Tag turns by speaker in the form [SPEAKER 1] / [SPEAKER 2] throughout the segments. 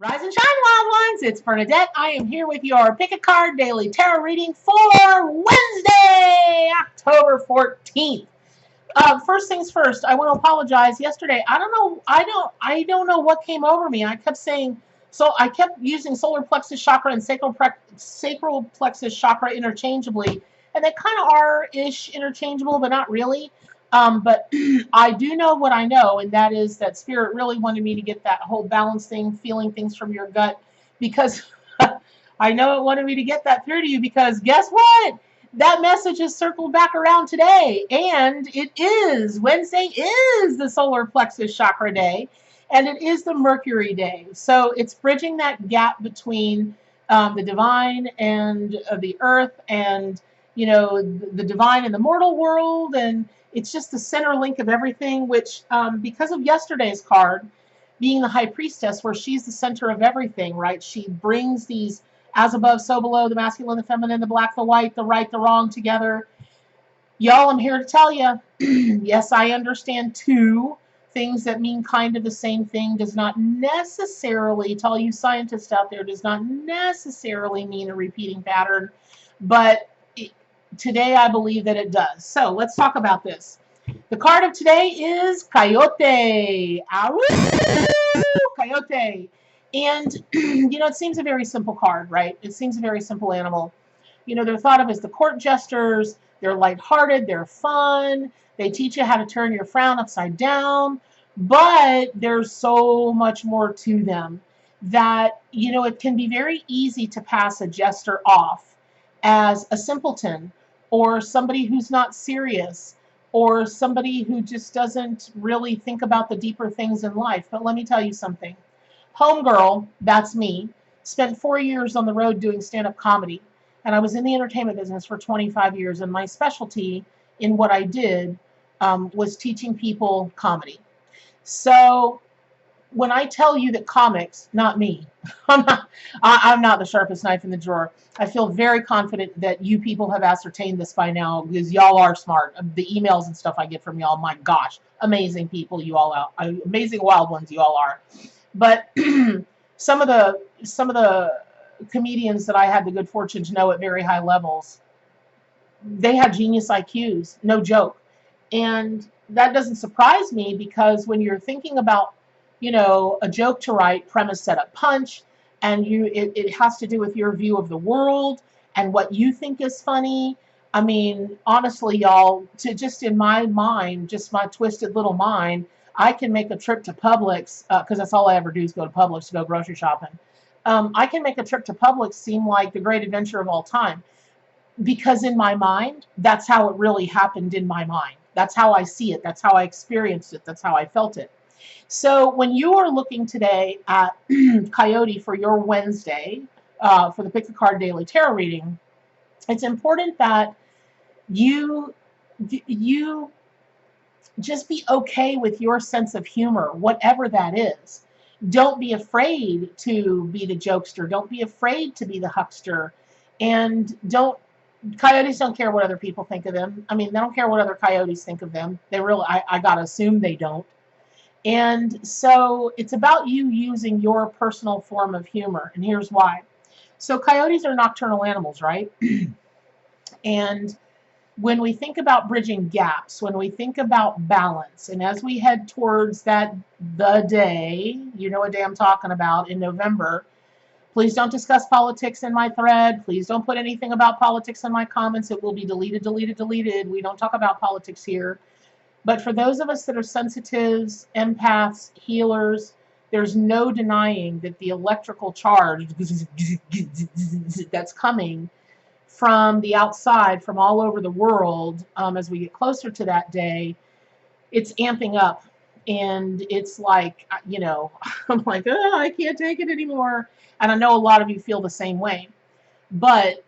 [SPEAKER 1] Rise and shine, wild ones. It's Bernadette. I am here with your Pick a Card Daily Tarot reading for Wednesday, October 14th. First things first, I want to apologize. Yesterday, I don't know what came over me. I kept using solar plexus chakra and sacral plexus chakra interchangeably, and they kind of are-ish interchangeable, but not really. But I do know what I know, and that is that Spirit really wanted me to get that whole balance thing, feeling things from your gut, because I know it wanted me to get that through to you, because guess what? That message is circled back around today, and it is Wednesday is the solar plexus chakra day, and it is the Mercury day. So it's bridging that gap between the divine and the earth, and the divine and the mortal world, and it's just the center link of everything, which, because of yesterday's card, being the High Priestess, where she's the center of everything, right? She brings these as above, so below, the masculine, the feminine, the black, the white, the right, the wrong together. Y'all, I'm here to tell you, yes, I understand too. Things that mean kind of the same thing does not necessarily, to all you scientists out there, does not necessarily mean a repeating pattern, but today I believe that it does. So let's talk about this. The card of today is Coyote. Coyote. And, it seems a very simple card, right? It seems a very simple animal. They're thought of as the court jesters. They're lighthearted. They're fun. They teach you how to turn your frown upside down. But there's so much more to them that, it can be very easy to pass a jester off as a simpleton, or somebody who's not serious, or somebody who just doesn't really think about the deeper things in life. But let me tell you something. Homegirl, that's me, spent 4 years on the road doing stand-up comedy. And I was in the entertainment business for 25 years. And my specialty in what I did was teaching people comedy. So when I tell you that comics, not me, I'm not the sharpest knife in the drawer. I feel very confident that you people have ascertained this by now, because y'all are smart. The emails and stuff I get from y'all, my gosh, amazing people you all are, amazing wild ones you all are. But some of the comedians that I had the good fortune to know at very high levels, they had genius IQs, no joke. And that doesn't surprise me, because when you're thinking about a joke to write, premise, setup, punch, and it has to do with your view of the world and what you think is funny. I mean, honestly, y'all, just in my mind, just my twisted little mind, I can make a trip to Publix, because that's all I ever do is go to Publix to go grocery shopping. I can make a trip to Publix seem like the great adventure of all time, because in my mind, that's how it really happened in my mind. That's how I see it. That's how I experienced it. That's how I felt it. So when you are looking today at Coyote for your Wednesday, for the Pick a Card Daily Tarot reading, it's important that you just be okay with your sense of humor, whatever that is. Don't be afraid to be the jokester. Don't be afraid to be the huckster. And coyotes don't care what other people think of them. I mean, they don't care what other coyotes think of them. They really, I gotta assume they don't. And so it's about you using your personal form of humor. And here's why. So coyotes are nocturnal animals, right? And when we think about bridging gaps, when we think about balance, and as we head towards the day, you know what day I'm talking about, in November, please don't discuss politics in my thread. Please don't put anything about politics in my comments. It will be deleted, deleted, deleted. We don't talk about politics here. But for those of us that are sensitives, empaths, healers, there's no denying that the electrical charge that's coming from the outside, from all over the world, as we get closer to that day, it's amping up. And it's like, I'm like, oh, I can't take it anymore. And I know a lot of you feel the same way. But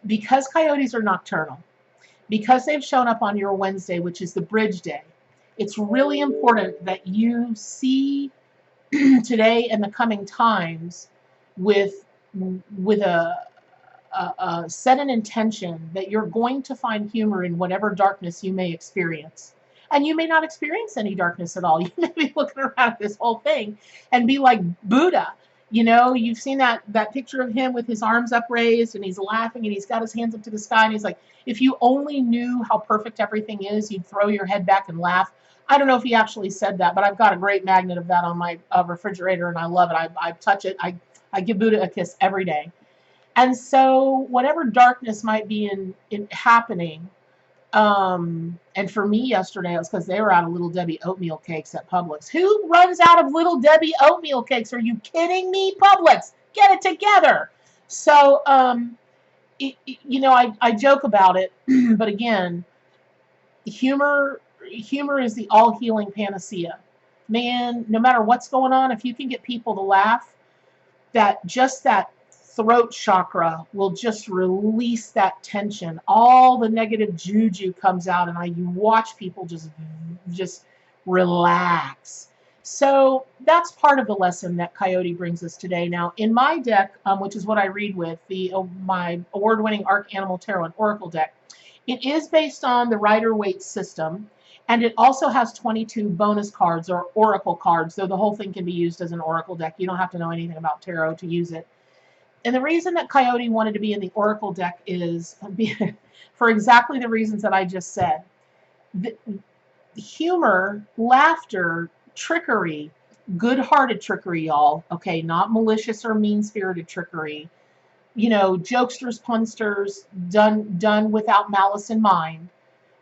[SPEAKER 1] because coyotes are nocturnal, because they've shown up on your Wednesday, which is the bridge day, it's really important that you see today and the coming times with a set an intention that you're going to find humor in whatever darkness you may experience. And you may not experience any darkness at all. You may be looking around at this whole thing and be like Buddha, You know, you've seen that picture of him with his arms upraised and he's laughing and he's got his hands up to the sky and he's like, if you only knew how perfect everything is, you'd throw your head back and laugh. I don't know if he actually said that, but I've got a great magnet of that on my refrigerator and I love it. I touch it. I give Buddha a kiss every day. And so whatever darkness might be in happening, and for me yesterday, it was because they were out of Little Debbie oatmeal cakes at Publix. Who runs out of Little Debbie oatmeal cakes? Are you kidding me, Publix? Get it together. So, you know, I joke about it, but again, humor is the all healing panacea. Man, no matter what's going on, if you can get people to laugh, that throat chakra will just release that tension. All the negative juju comes out, and you watch people just relax. So that's part of the lesson that Coyote brings us today. Now, in my deck, which is what I read with, my award-winning Arc Animal Tarot and Oracle deck, it is based on the Rider-Waite system, and it also has 22 bonus cards or oracle cards, though the whole thing can be used as an oracle deck. You don't have to know anything about tarot to use it. And the reason that Coyote wanted to be in the oracle deck is for exactly the reasons that I just said. The humor, laughter, trickery, good-hearted trickery, y'all. Okay, not malicious or mean-spirited trickery. You know, jokesters, punsters, done without malice in mind.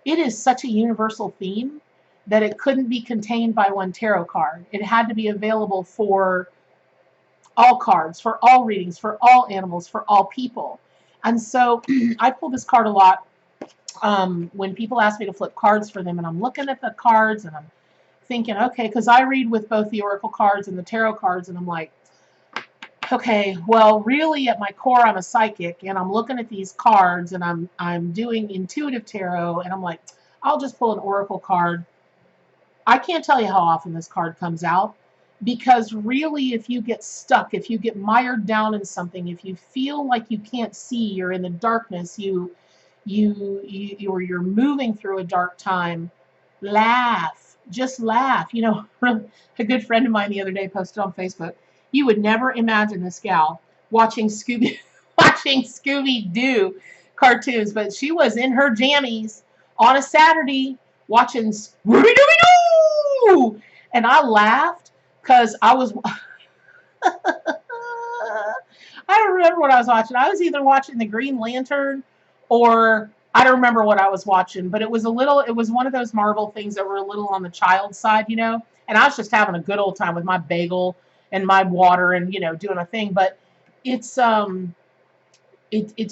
[SPEAKER 1] It is such a universal theme that it couldn't be contained by one tarot card. It had to be available for all cards, for all readings, for all animals, for all people. And so I pull this card a lot when people ask me to flip cards for them, and I'm looking at the cards and I'm thinking, okay, because I read with both the oracle cards and the tarot cards, and I'm like, okay, well, really at my core, I'm a psychic, and I'm looking at these cards, and I'm doing intuitive tarot, and I'm like, I'll just pull an oracle card. I can't tell you how often this card comes out, because really, if you get stuck, if you get mired down in something, if you feel like you can't see, you're in the darkness, you're moving through a dark time, laugh, just laugh. You know, a good friend of mine the other day posted on Facebook, you would never imagine this gal watching Scooby Doo cartoons, but she was in her jammies on a Saturday watching Scooby Doo, and I laughed because I don't remember what I was watching. I was either watching the Green Lantern or I don't remember what I was watching, but it was one of those Marvel things that were a little on the child side, you know, and I was just having a good old time with my bagel and my water and, you know, doing a thing. But it's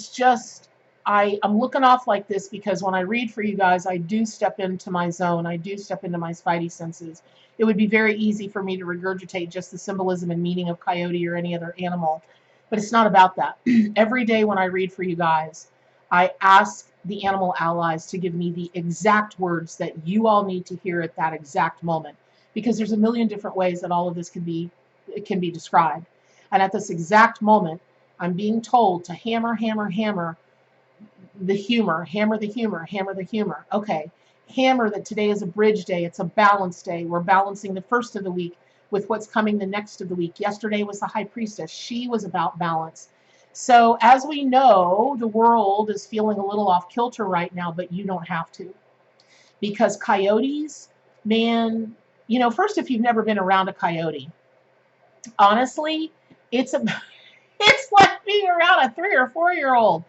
[SPEAKER 1] just, I'm looking off like this because when I read for you guys, I do step into my zone. I do step into my spidey senses. It would be very easy for me to regurgitate just the symbolism and meaning of coyote or any other animal, but it's not about that. Every day when I read for you guys, I ask the animal allies to give me the exact words that you all need to hear at that exact moment, because there's a million different ways that all of this can be described. And at this exact moment, I'm being told to hammer, hammer, hammer the humor, hammer the humor, hammer the humor. Okay, hammer that today is a bridge day. It's a balance day. We're balancing the first of the week with what's coming the next of the week. Yesterday was the high priestess. She was about balance. So as we know, the world is feeling a little off kilter right now, but you don't have to. Because coyotes, man, you know, first, if you've never been around a coyote, honestly, it's like being around a 3 or 4 year old.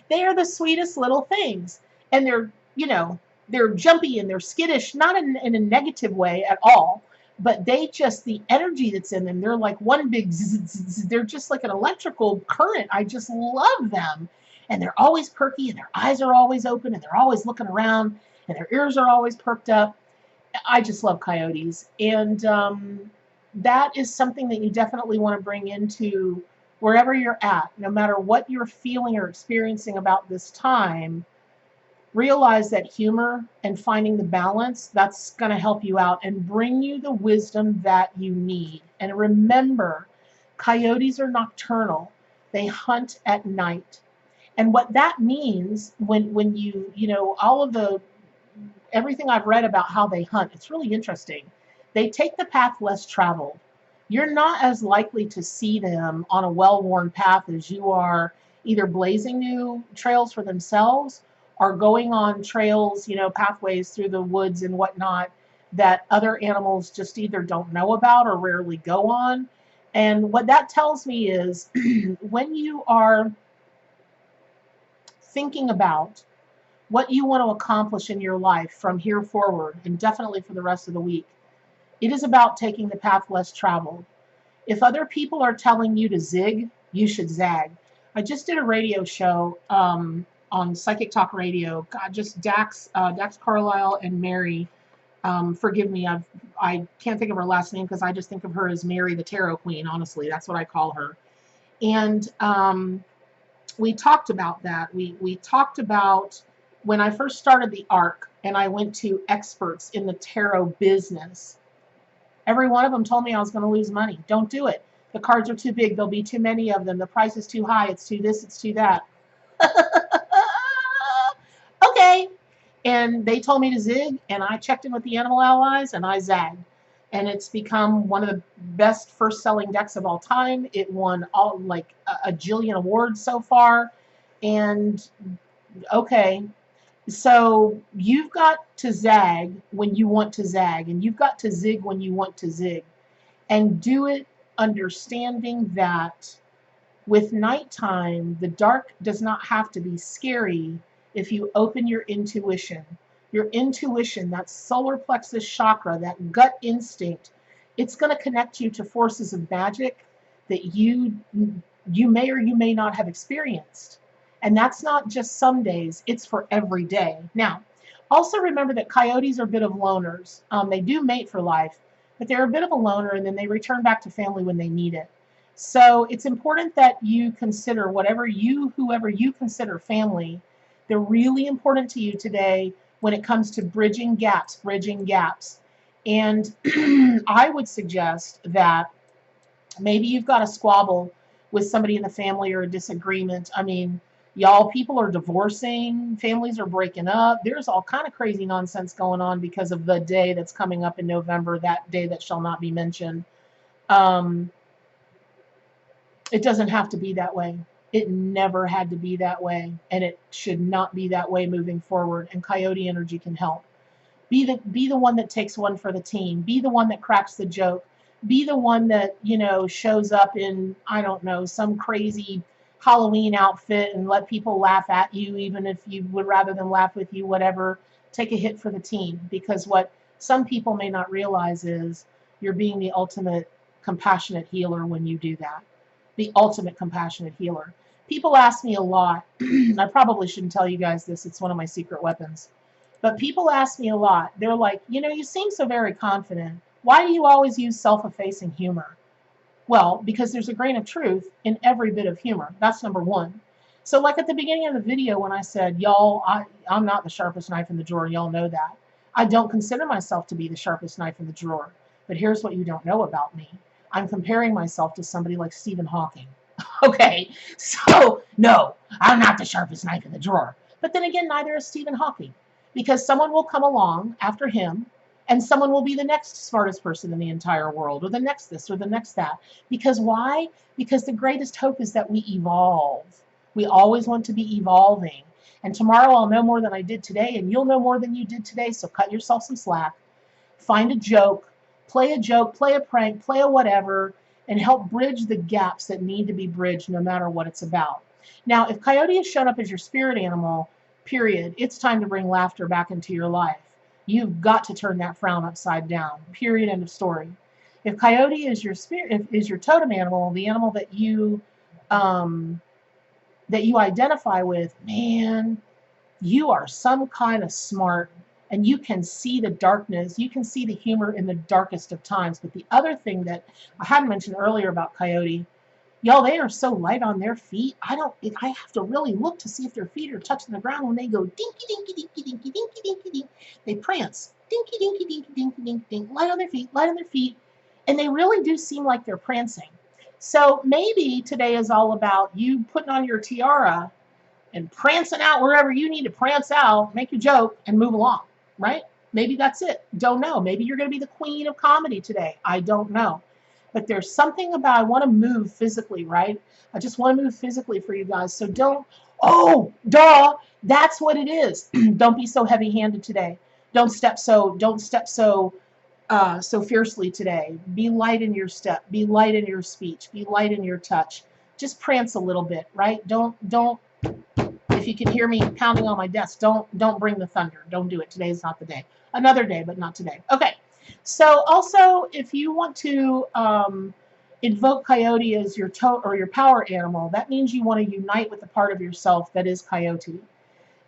[SPEAKER 1] They are the sweetest little things. And they're, you know, they're jumpy and they're skittish, not in a negative way at all, but they just, the energy that's in them, they're like one big zzz, they're just like an electrical current. I just love them. And they're always perky and their eyes are always open and they're always looking around and their ears are always perked up. I just love coyotes. And that is something that you definitely want to bring into wherever you're at, no matter what you're feeling or experiencing about this time. Realize that humor and finding the balance, that's going to help you out and bring you the wisdom that you need. And remember, coyotes are nocturnal. They hunt at night. And what that means when you know, everything I've read about how they hunt, it's really interesting. They take the path less traveled. you're not as likely to see them on a well-worn path as you are either blazing new trails for themselves or going on trails, pathways through the woods and whatnot that other animals just either don't know about or rarely go on. And what that tells me is when you are thinking about what you want to accomplish in your life from here forward, and definitely for the rest of the week, it is about taking the path less traveled. If other people are telling you to zig, you should zag. I just did a radio show on Psychic Talk Radio. God, just Dax Carlisle and Mary. Forgive me, I can't think of her last name because I just think of her as Mary the Tarot Queen. Honestly, that's what I call her. And we talked about that. We talked about when I first started the arc and I went to experts in the tarot business. Every one of them told me I was going to lose money. Don't do it. The cards are too big. There'll be too many of them. The price is too high. It's too this. It's too that. Okay. And they told me to zig, and I checked in with the Animal Allies, and I zagged. And it's become one of the best first-selling decks of all time. It won a jillion awards so far. And okay, so you've got to zag when you want to zag, and you've got to zig when you want to zig. And do it understanding that with nighttime, the dark does not have to be scary if you open your intuition. Your intuition, that solar plexus chakra, that gut instinct, it's going to connect you to forces of magic that you may or you may not have experienced. And that's not just some days, it's for every day. Now, also remember that coyotes are a bit of loners. They do mate for life, but they're a bit of a loner, and then they return back to family when they need it. So it's important that you consider whoever you consider family, they're really important to you today when it comes to bridging gaps. And I would suggest that maybe you've got a squabble with somebody in the family or a disagreement. I mean, y'all, people are divorcing, families are breaking up. There's all kind of crazy nonsense going on because of the day that's coming up in November, that day that shall not be mentioned. It doesn't have to be that way. It never had to be that way, and it should not be that way moving forward. And Coyote energy can help. Be the one that takes one for the team. Be the one that cracks the joke. Be the one that, shows up in, I don't know, some crazy Halloween outfit and let people laugh at you, even if you would rather them laugh with you, whatever. Take a hit for the team, because what some people may not realize is you're being the ultimate compassionate healer when you do that. The ultimate compassionate healer. People ask me a lot. I probably shouldn't tell you guys this. It's one of my secret weapons. But people ask me a lot. They're like, you seem so very confident. Why do you always use self-effacing humor? Well, because there's a grain of truth in every bit of humor. That's number one. So like at the beginning of the video when I said, y'all, I'm not the sharpest knife in the drawer. Y'all know that. I don't consider myself to be the sharpest knife in the drawer. But here's what you don't know about me. I'm comparing myself to somebody like Stephen Hawking. Okay, so no, I'm not the sharpest knife in the drawer. But then again, neither is Stephen Hawking, because someone will come along after him, and someone will be the next smartest person in the entire world, or the next this, or the next that. Because why? Because the greatest hope is that we evolve. We always want to be evolving. And tomorrow I'll know more than I did today, and you'll know more than you did today, so cut yourself some slack. Find a joke, play a prank, play a whatever, and help bridge the gaps that need to be bridged no matter what it's about. Now, if Coyote has shown up as your spirit animal, period, it's time to bring laughter back into your life. You've got to turn that frown upside down. Period. End of story. If Coyote is your spirit, is your totem animal, the animal that you identify with, man, you are some kind of smart, and you can see the darkness. You can see the humor in the darkest of times. But the other thing that I had mentioned earlier about Coyote, y'all, they are so light on their feet. I have to really look to see if their feet are touching the ground when they go dinky, dinky, dinky, dinky, dinky, dinky, dinky. They prance. Dinky, dinky, dinky, dinky, dinky, dinky. Light on their feet, light on their feet. And they really do seem like they're prancing. So maybe today is all about you putting on your tiara and prancing out wherever you need to prance out, make your joke, and move along, right? Maybe that's it. Don't know. Maybe you're going to be the queen of comedy today. I don't know. But there's something about, I want to move physically, right? I just want to move physically for you guys. So don't, oh, duh, that's what it is. Don't be so heavy-handed today. Don't step so fiercely today. Be light in your step. Be light in your speech. Be light in your touch. Just prance a little bit, right? Don't. If you can hear me pounding on my desk, don't bring the thunder. Don't do it. Today's not the day. Another day, but not today. Okay. So also, if you want to invoke Coyote as your or your power animal, that means you want to unite with the part of yourself that is Coyote.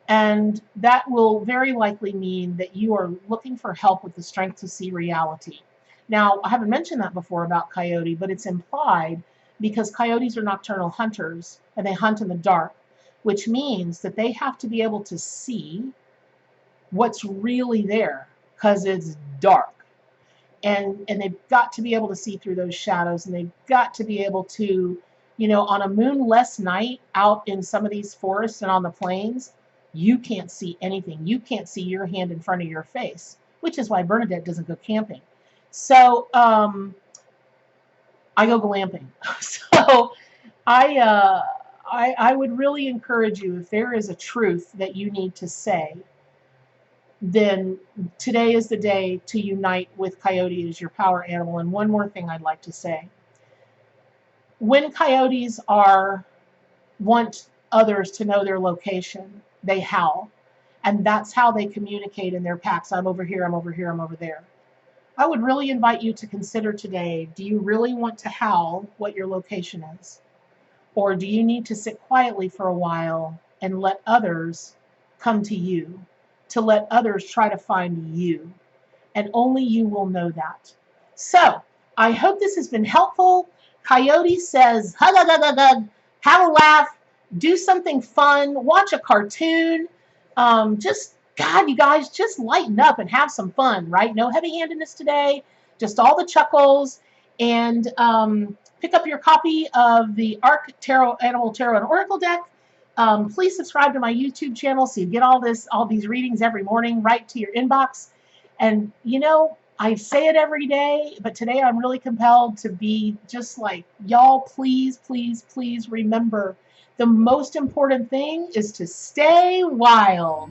[SPEAKER 1] And that will very likely mean that you are looking for help with the strength to see reality. Now, I haven't mentioned that before about Coyote, but it's implied because Coyotes are nocturnal hunters and they hunt in the dark, which means that they have to be able to see what's really there because it's dark. And they've got to be able to see through those shadows, and they've got to be able to, on a moonless night out in some of these forests and on the plains, you can't see anything. You can't see your hand in front of your face, which is why Bernadette doesn't go camping. So I go glamping. So I would really encourage you, if there is a truth that you need to say, then today is the day to unite with Coyote as your power animal. And one more thing I'd like to say. When coyotes want others to know their location, they howl. And that's how they communicate in their packs. I'm over here, I'm over here, I'm over there. I would really invite you to consider today, do you really want to howl what your location is? Or do you need to sit quietly for a while and let others come to you? To let others try to find you, and only you will know that. So I hope this has been helpful. Coyote says, hug, hug, hug, hug, hug, have a laugh, do something fun, watch a cartoon. God, you guys, just lighten up and have some fun, right? No heavy-handedness today, just all the chuckles. And pick up your copy of the Arc Tarot, Animal Tarot and Oracle deck. Please subscribe to my YouTube channel so you get all these readings every morning right to your inbox. And I say it every day, but today I'm really compelled to be just like, y'all, please, please, please remember, the most important thing is to stay wild.